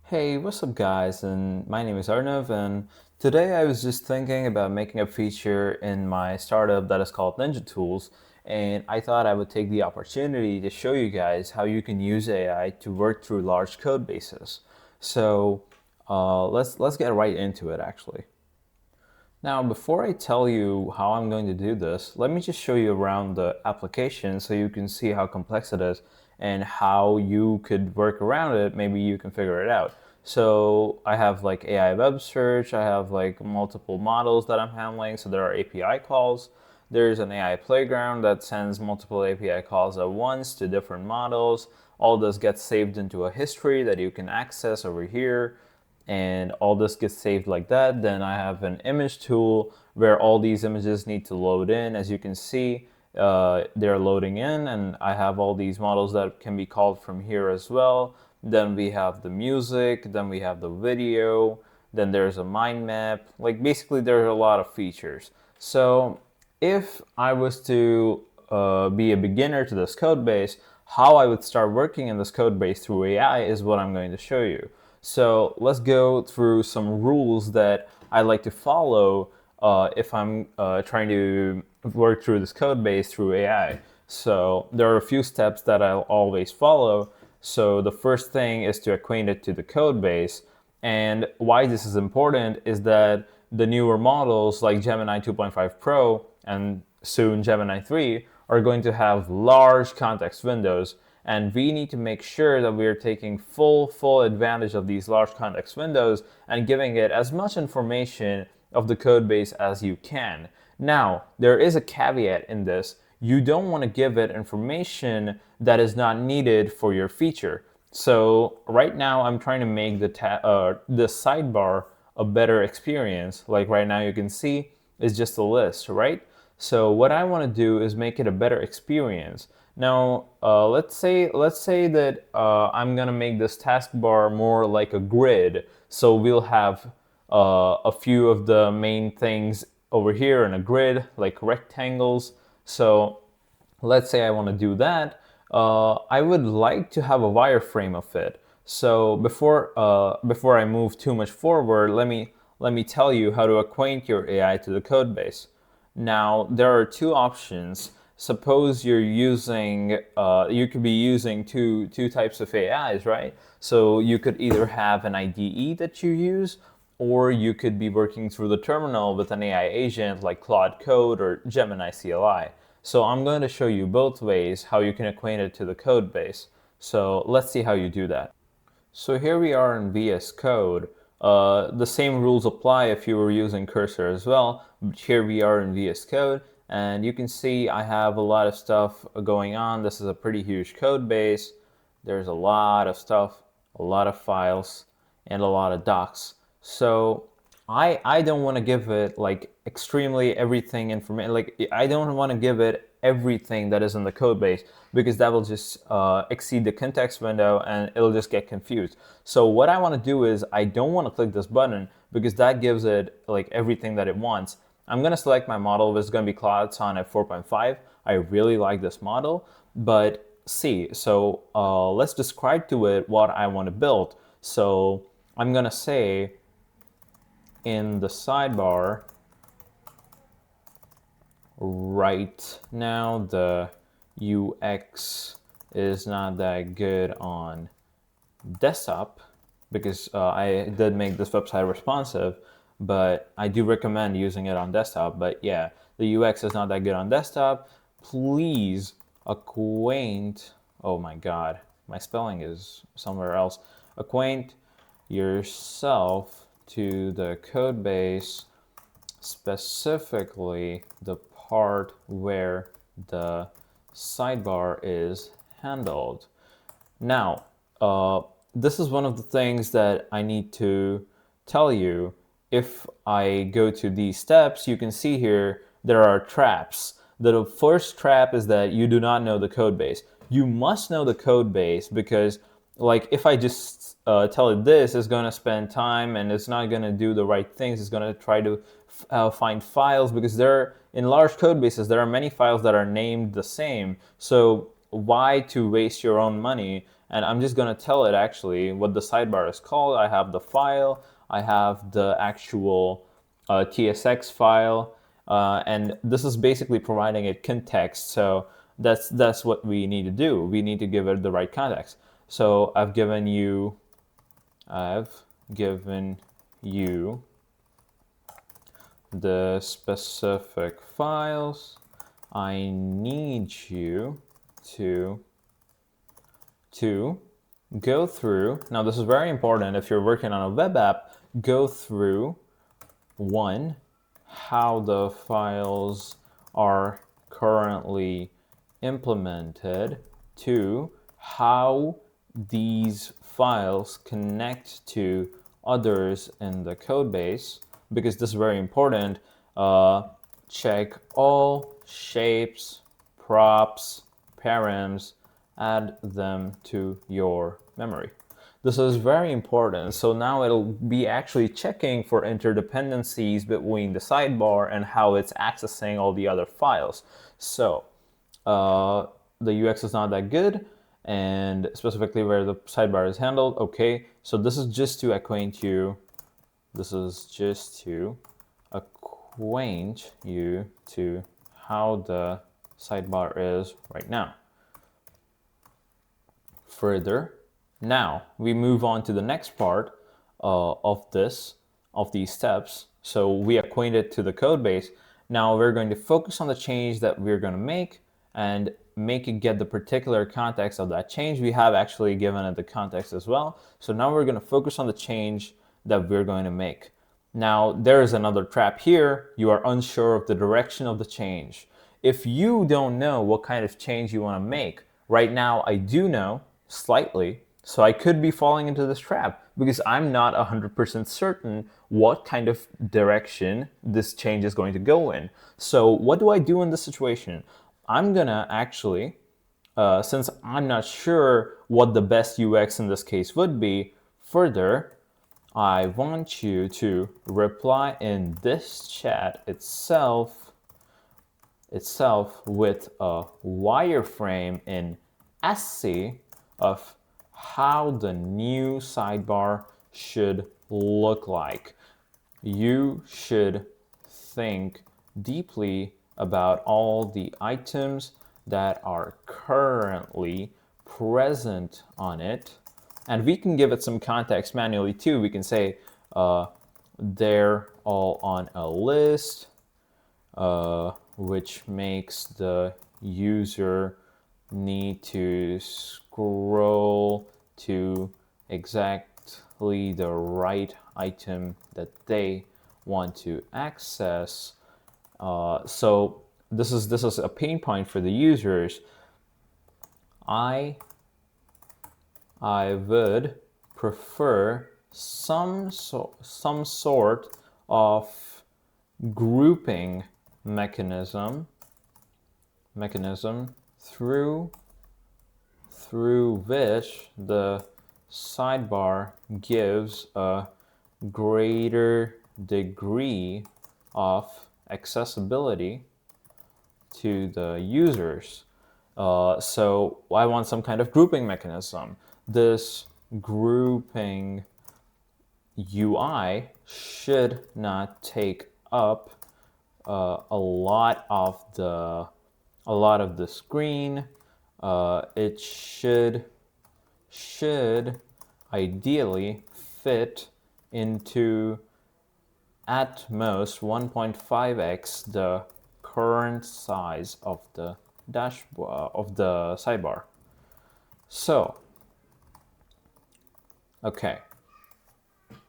Hey, what's up guys? And my name is Arnav, and today I was just thinking about making a feature in my startup that is called Ninja Tools, and I thought I would take the opportunity to show you guys how you can use AI to work through large code bases. So let's get right into it actually. Now, before I tell you how I'm going to do this, let me just show you around the application so you can see how complex it is and how you could work around it. Maybe you can figure it out. So I have like AI web search, I have like multiple models that I'm handling. So there are API calls. There's an AI playground that sends multiple API calls at once to different models. All this gets saved into a history that you can access over here, and all this gets saved like that. Then I have an image tool where all these images need to load in. As you can see, they're loading in, and I have all these models that can be called from here as well. Then we have the music, then we have the video, then there's a mind map. Like basically there's a lot of features. So if I was to be a beginner to this code base, how I would start working in this code base through AI is what I'm going to show you. So let's go through some rules that I like to follow if I'm trying to work through this code base through AI. So there are a few steps that I'll always follow. So the first thing is to acquaint it to the code base. And why this is important is that the newer models like Gemini 2.5 Pro and soon Gemini 3 are going to have large context windows, and we need to make sure that we are taking full advantage of these large context windows and giving it as much information of the code base as you can. Now, there is a caveat in this. You don't want to give it information that is not needed for your feature. So right now I'm trying to make the sidebar a better experience. Like right now you can see it's just a list, right? So what I want to do is make it a better experience. Now let's say that I'm gonna make this taskbar more like a grid. So we'll have a few of the main things over here in a grid, like rectangles. So let's say I want to do that. I would like to have a wireframe of it. So before I move too much forward, let me tell you how to acquaint your AI to the code base. Now there are two options. Suppose you could be using two types of AIs, right? So you could either have an IDE that you use, or you could be working through the terminal with an AI agent like Claude Code or Gemini CLI. So I'm going to show you both ways how you can acquaint it to the code base. So let's see how you do that. So here we are in VS Code. The same rules apply if you were using Cursor as well, but here we are in VS Code, and you can see I have a lot of stuff going on. This is a pretty huge code base. There's a lot of stuff, a lot of files, and a lot of docs. So I don't want to give it like extremely everything information. Like I don't want to give it everything that is in the code base, because that will just exceed the context window and it'll just get confused. So what I want to do is I don't want to click this button because that gives it like everything that it wants. I'm going to select my model, which is going to be Cloud Sonnet 4.5. I really like this model, but see, so let's describe to it what I want to build. So I'm going to say in the sidebar, right now the UX is not that good on desktop, because I did make this website responsive, but I do recommend using it on desktop. But yeah, the UX is not that good on desktop. Please acquaint, oh my god, my spelling is somewhere else. Acquaint yourself to the code base, specifically the part where the sidebar is handled. Now, this is one of the things that I need to tell you. If I go to these steps, you can see here there are traps. The first trap is that you do not know the code base. You must know the code base, because like if I just tell it this, it's going to spend time and it's not going to do the right things. It's going to try to find files, because in large code bases there are many files that are named the same. So why to waste your own money And I'm just going to tell it actually what the sidebar is called. I have the file, I have the actual TSX file, and this is basically providing it context. So that's what we need to do. We need to give it the right context. So I've given you the specific files. I need you to go through. Now this is very important if you're working on a web app. Go through, one, how the files are currently implemented. Two, how these files connect to others in the code base, because this is very important. Check all shapes, props, params, add them to your memory. This is very important. So now it'll be actually checking for interdependencies between the sidebar and how it's accessing all the other files. So the UX is not that good, and specifically where the sidebar is handled. Okay, so this is just to acquaint you. This is just to acquaint you to how the sidebar is right now. Further, now we move on to the next part of these steps. So we acquainted to the code base. Now we're going to focus on the change that we're going to make and make it get the particular context of that change. We have actually given it the context as well. So now we're going to focus on the change that we're going to make. Now there is another trap here. You are unsure of the direction of the change. If you don't know what kind of change you want to make, right now I do know slightly, so I could be falling into this trap because I'm not 100% certain what kind of direction this change is going to go in. So what do I do in this situation? I'm gonna actually, since I'm not sure what the best UX in this case would be, further, I want you to reply in this chat itself with a wireframe in SC of how the new sidebar should look like. You should think deeply about all the items that are currently present on it. And we can give it some context manually too. We can say they're all on a list, which makes the user need to scroll to exactly the right item that they want to access. So this is a pain point for the users. I would prefer some sort of grouping mechanism through which the sidebar gives a greater degree of accessibility to the users. So I want some kind of grouping mechanism. This grouping UI should not take up a lot of the screen. It should ideally fit into at most 1.5x the current size of the sidebar. So, okay.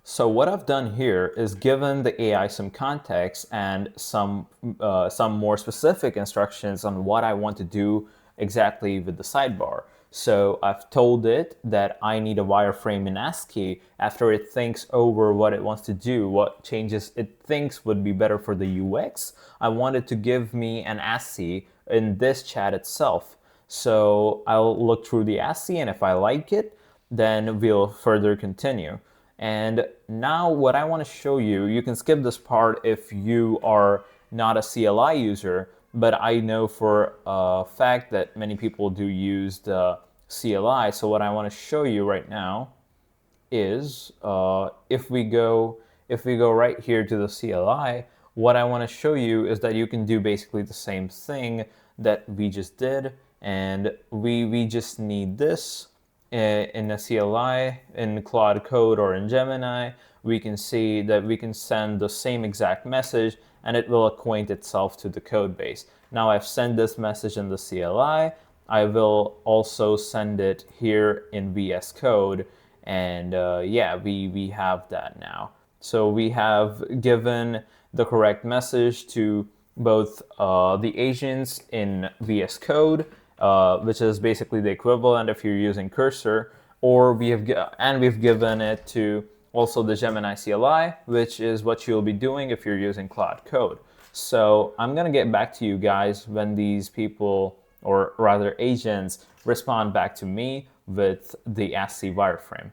So what I've done here is given the AI some context and some more specific instructions on what I want to do exactly with the sidebar. So I've told it that I need a wireframe in ASCII after it thinks over what it wants to do, what changes it thinks would be better for the UX. I want it to give me an ASCII in this chat itself. So I'll look through the ASCII, and if I like it, then we'll further continue. And now what I want to show you, you can skip this part if you are not a CLI user, but I know for a fact that many people do use the CLI. So what I want to show you right now is if we go right here to the CLI, what I want to show you is that you can do basically the same thing that we just did, and we just need this in a CLI, in Claude Code or in Gemini. We can see that we can send the same exact message and it will acquaint itself to the code base. Now I've sent this message in the CLI. I will also send it here in VS Code, and yeah, we have that now. So we have given the correct message to both the agents in VS Code, which is basically the equivalent if you're using Cursor, or we've given it to also the Gemini CLI, which is what you'll be doing if you're using Claude Code. So I'm gonna get back to you guys when these people, or rather agents, respond back to me with the ASCII wireframe.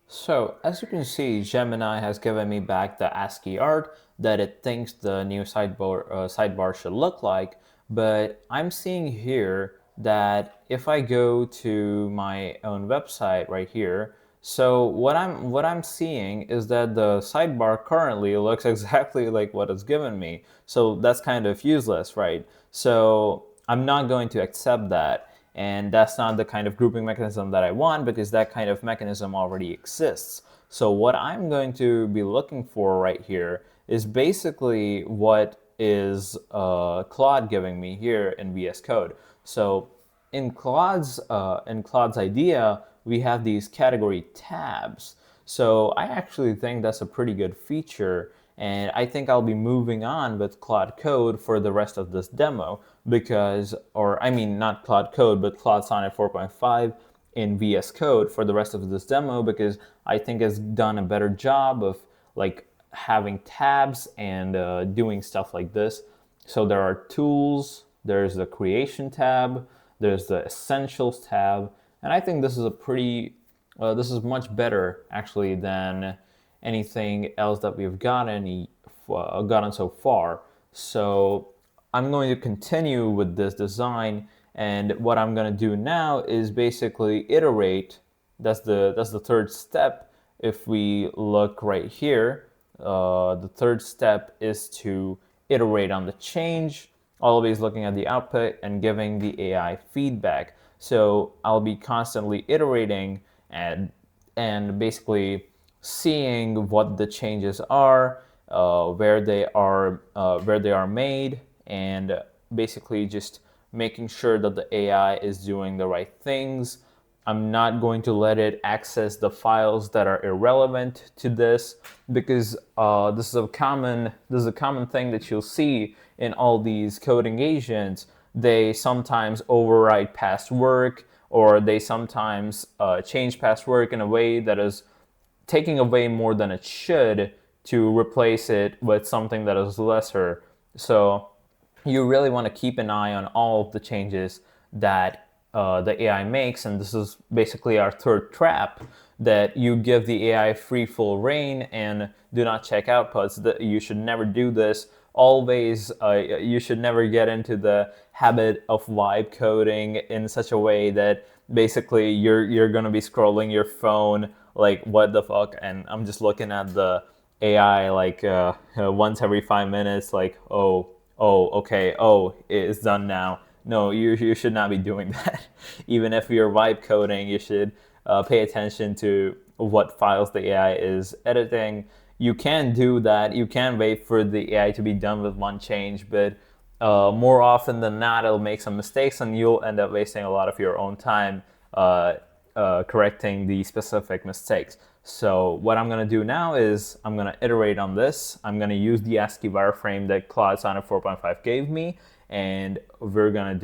So as you can see, Gemini has given me back the ASCII art that it thinks the new sidebar should look like, but I'm seeing here that if I go to my own website right here, so what I'm seeing is that the sidebar currently looks exactly like what it's given me. So that's kind of useless, right? So I'm not going to accept that. And that's not the kind of grouping mechanism that I want, because that kind of mechanism already exists. So what I'm going to be looking for right here is basically what is Claude giving me here in VS Code. So in Claude's idea, we have these category tabs. So I actually think that's a pretty good feature, and I think I'll be moving on with Claude Code for the rest of this demo because, or I mean not Claude Code, but Claude Sonnet 4.5 in VS Code for the rest of this demo, because I think it's done a better job of like having tabs and doing stuff like this. So there are tools, there's the creation tab, there's the essentials tab, and I think this is a pretty, this is much better actually than anything else that we've gotten so far. So I'm going to continue with this design, and what I'm going to do now is basically iterate. That's the third step. If we look right here, the third step is to iterate on the change, always looking at the output and giving the AI feedback. So I'll be constantly iterating and basically seeing what the changes are, where they are made, and basically just making sure that the AI is doing the right things. I'm not going to let it access the files that are irrelevant to this, because this is a common thing that you'll see in all these coding agents. They sometimes overwrite past work, or they sometimes change past work in a way that is taking away more than it should to replace it with something that is lesser. So you really want to keep an eye on all of the changes that the AI makes, and this is basically our third trap, that you give the AI free full reign and do not check outputs. That you should never do this. Always, you should never get into the habit of vibe coding in such a way that basically you're gonna be scrolling your phone like what the fuck, and I'm just looking at the AI like once every 5 minutes, like okay, it's done now. No, you should not be doing that. Even if you're vibe coding, you should pay attention to what files the AI is editing. You can do that. You can wait for the AI to be done with one change, but more often than not, it'll make some mistakes, and you'll end up wasting a lot of your own time correcting the specific mistakes. So what I'm going to do now is I'm going to iterate on this. I'm going to use the ASCII wireframe that Claude Sonnet 4.5 gave me, and we're gonna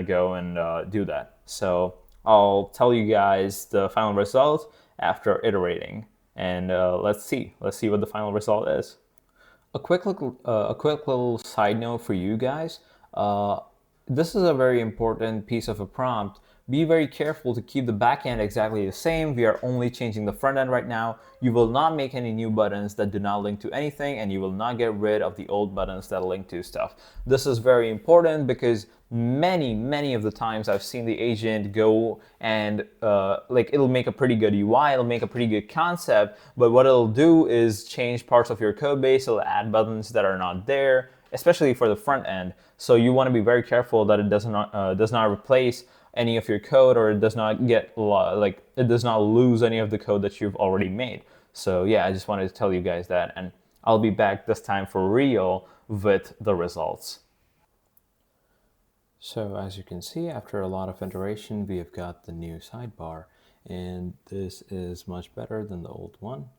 go and do that. So I'll tell you guys the final result after iterating, and let's see what the final result is. A quick little side note for you guys. This is a very important piece of a prompt. Be very careful to keep the backend exactly the same. We are only changing the front end right now. You will not make any new buttons that do not link to anything, and you will not get rid of the old buttons that link to stuff. This is very important because many of the times I've seen the agent go and like it'll make a pretty good UI, it'll make a pretty good concept, but what it'll do is change parts of your code base, it'll add buttons that are not there, especially for the front end. So you want to be very careful that it does not replace any of your code, or it does not get like it does not lose any of the code that you've already made. So yeah, I just wanted to tell you guys that, and I'll be back this time for real with the results. So as you can see, after a lot of iteration, we have got the new sidebar, and this is much better than the old one.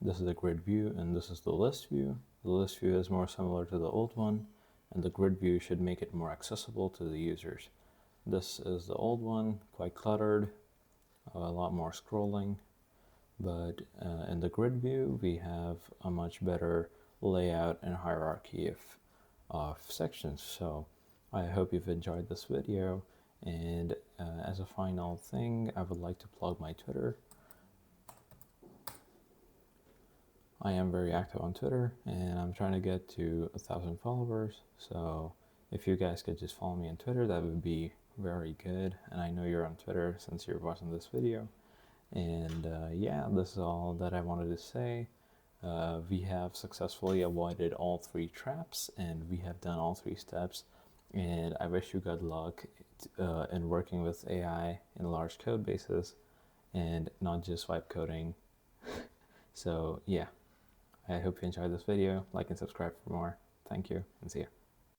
This is the grid view, and this is the list view. The list view is more similar to the old one, and the grid view should make it more accessible to the users. This is the old one, quite cluttered, a lot more scrolling, but in the grid view, we have a much better layout and hierarchy of sections. So I hope you've enjoyed this video, and as a final thing, I would like to plug my Twitter. I am very active on Twitter, and I'm trying to get to 1,000 followers, so if you guys could just follow me on Twitter, that would be very good. And I know you're on Twitter since you're watching this video. And yeah, this is all that I wanted to say. We have successfully avoided all 3 traps, and we have done all 3 steps. And I wish you good luck in working with AI in large code bases and not just swipe coding. So yeah, I hope you enjoyed this video. Like and subscribe for more. Thank you, and see ya.